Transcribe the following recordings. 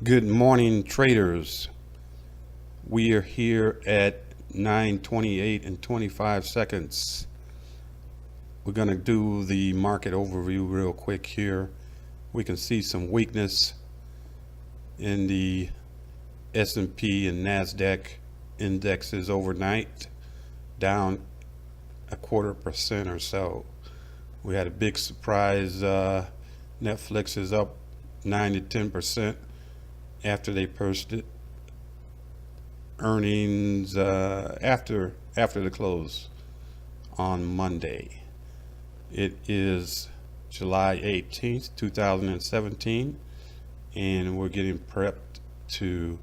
Good morning, traders. We are here at 9:28 and 25 seconds. We're going to do the market overview real quick here. We can see some weakness in the S&P and NASDAQ indexes overnight, down 0.25% or so. We had a big surprise. Netflix is up 9 to 10% after they posted earnings after the close on Monday. It is July 18th, 2017, and we're getting prepped to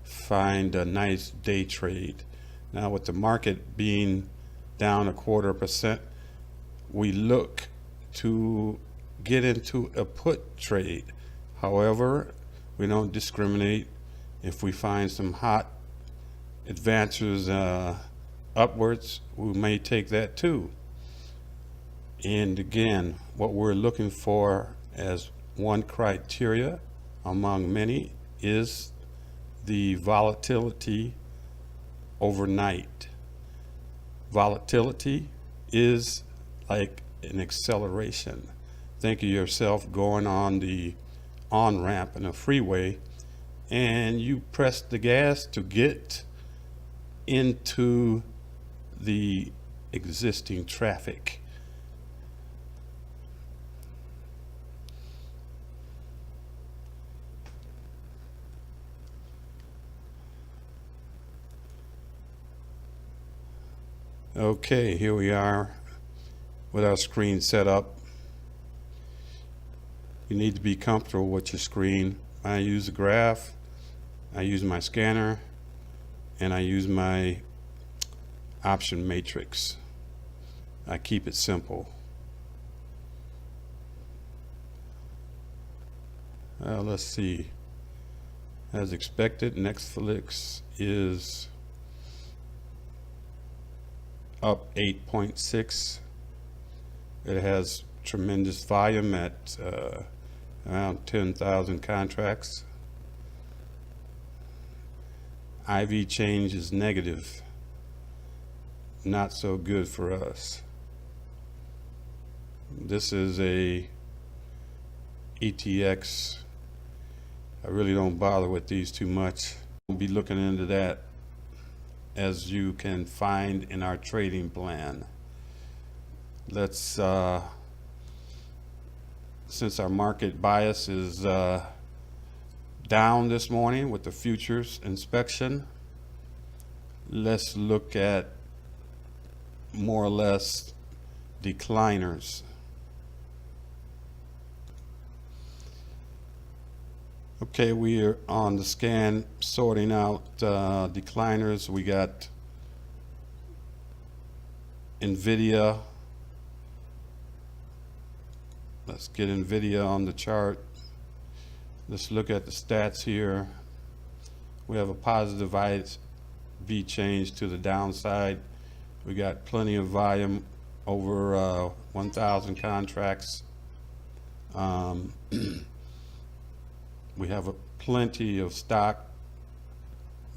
find a nice day trade. Now, with the market being down 0.25%, we look to get into a put trade. However, we don't discriminate. If we find some hot advances upwards, we may take that too. And again, what we're looking for as one criteria among many is the volatility overnight. Volatility is like an acceleration. Think of yourself going on the on-ramp in a freeway and you press the gas to get into the existing traffic. Okay, here we are with our screen set up. You need to be comfortable with your screen. I use a graph, I use my scanner, and I use my option matrix. I keep it simple. Let's see. As expected, Netflix is up 8.6. It has tremendous volume at around 10,000 contracts. IV change is negative. Not so good for us. This is a ETX. I really don't bother with these too much. We'll be looking into that, as you can find in our trading plan. Let's since our market bias is down this morning with the futures inspection, let's look at more or less decliners. Okay, we are on the scan sorting out decliners. We got NVIDIA. Let's get NVIDIA on the chart. Let's look at the stats here. We have a positive IV change to the downside. We got plenty of volume, over 1,000 contracts. We have plenty of stock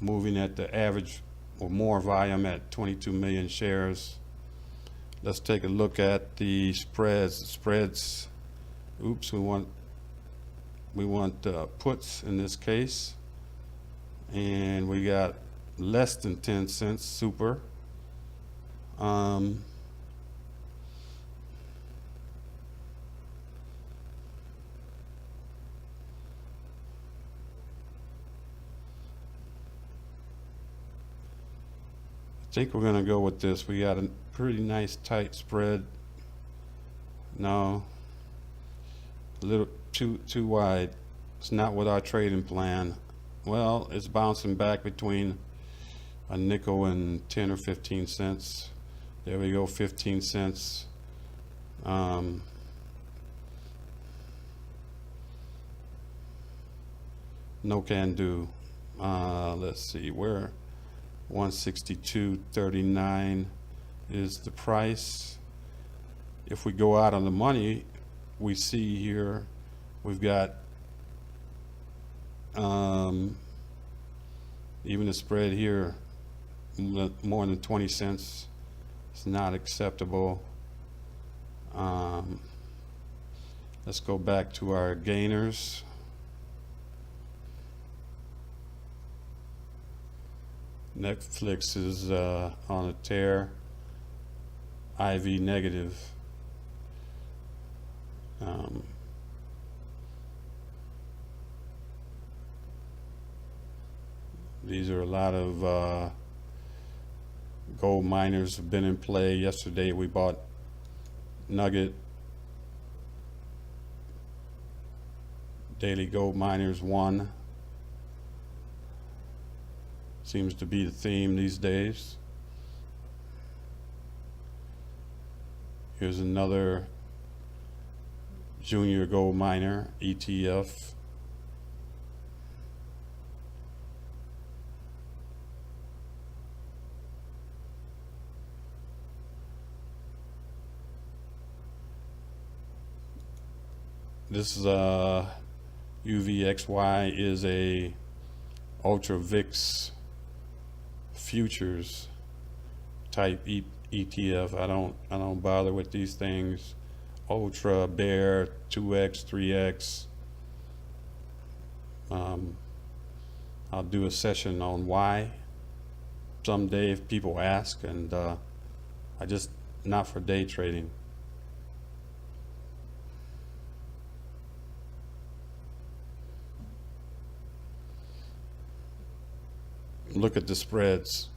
moving at the average or more volume at 22 million shares. Let's take a look at the spreads. Oops, we want puts in this case, and we got less than 10 cents super. I think we're gonna go with this. We got a pretty nice tight spread. No, a little too wide. It's not with our trading plan. Well, it's bouncing back between a nickel and 10 or 15 cents. There we go, 15 cents. No can do. Let's see, where 162.39 is the price. If we go out on the money, we see here we've got Um, Even the spread here, more than 20 cents, is not acceptable. Um, let's go back to our gainers. Netflix is on a tear. IV negative. Um, these are a lot of gold miners have been in play. Yesterday we bought Nugget, daily gold miners 1. Seems to be the theme these days. Here's another junior gold miner ETF. This is UVXY is a Ultra VIX futures type ETF. I don't bother with these things. Ultra, Bear, 2x, 3x. I'll do a session on why someday if people ask, and I just not for day trading. Look at the spreads,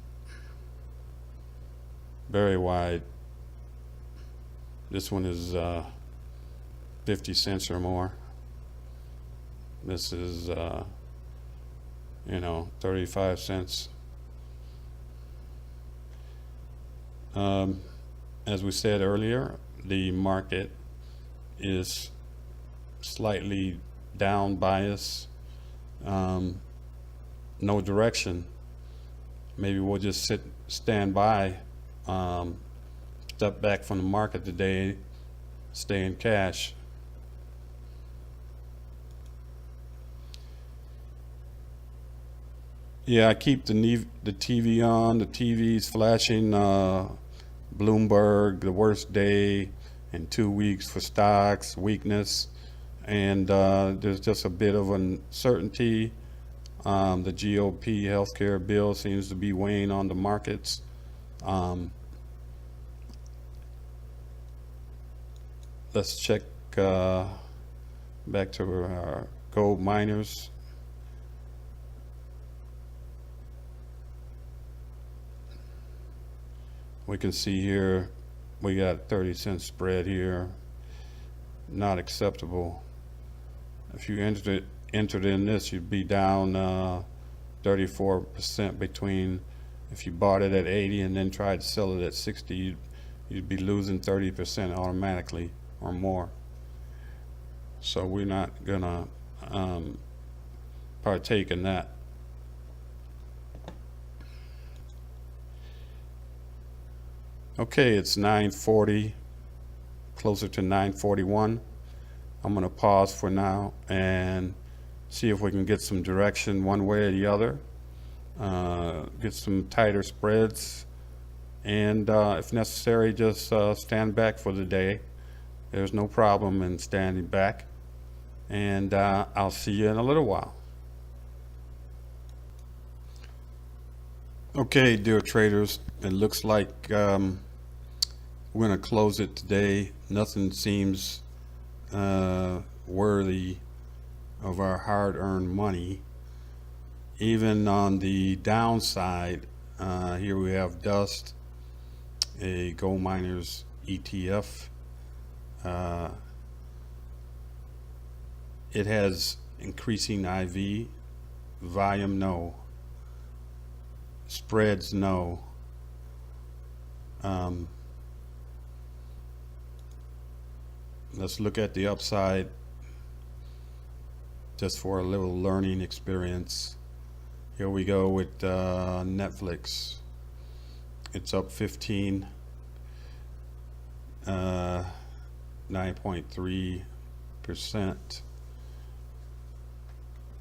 very wide. This one is 50 cents or more. This is 35 cents. As we said earlier, the market is slightly down bias, no direction. Maybe we'll just stand by, step back from the market today, stay in cash. Yeah, I keep the TV on. The TV's flashing Bloomberg, the worst day in 2 weeks for stocks, weakness, and there's just a bit of uncertainty. The GOP healthcare bill seems to be weighing on the markets. Let's check back to our gold miners. We can see here we got 30-cent spread here, not acceptable. If you entered in this, you'd be down 34% between. If you bought it at 80 and then tried to sell it at 60, you'd be losing 30% automatically or more. So we're not gonna partake in that. Okay, it's 9:40, closer to 9:41. I'm gonna pause for now and see if we can get some direction one way or the other, get some tighter spreads, and if necessary, just stand back for the day. There's no problem in standing back, and I'll see you in a little while. Okay, dear traders, it looks like we're going to close it today. Nothing seems worthy of our hard-earned money. Even on the downside, here we have Dust, a gold miners ETF. It has increasing IV, volume no, spreads no. Let's look at the upside just for a little learning experience. Here we go with Netflix. It's up 15, 9.3%.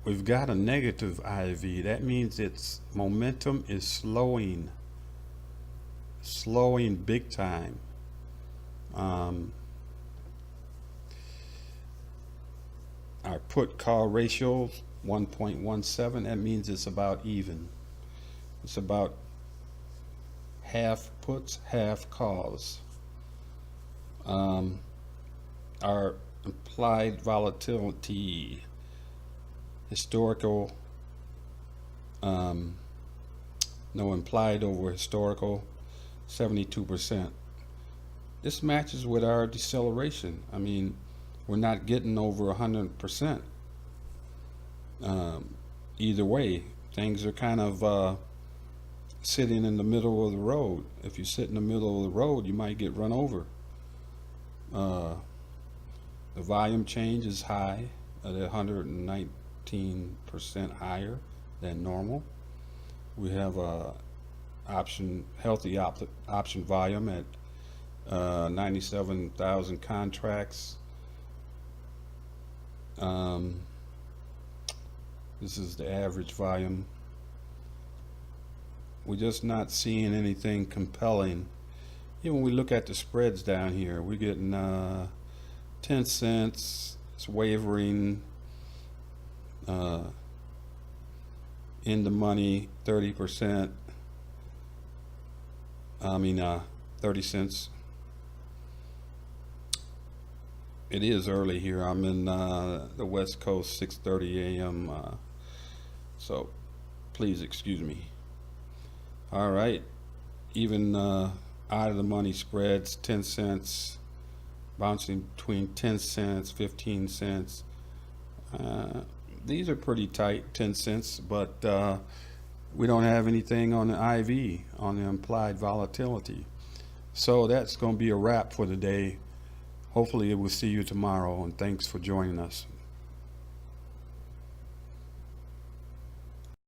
we've got a negative IV. That means its momentum is slowing big time. Our put call ratio 1.17. That means it's about even. It's about half puts, half calls. Our implied volatility, historical, no, implied over historical, 72%. This matches with our deceleration. I mean, we're not getting over 100%. Either way, things are kind of sitting in the middle of the road. If you sit in the middle of the road, you might get run over. The volume change is high at 119% higher than normal. We have a healthy option volume at 97,000 contracts. This is the average volume. We're just not seeing anything compelling. Even when we look at the spreads down here, we're getting 10 cents. It's wavering. In the money, 30%. 30 cents. It is early here. I'm in the West Coast, 6:30 a.m. So please excuse me. All right. Even out of the money spreads, 10 cents, bouncing between 10 cents, 15 cents. These are pretty tight, 10 cents, but we don't have anything on the IV, on the implied volatility. So that's going to be a wrap for the day. Hopefully we'll see you tomorrow, and thanks for joining us.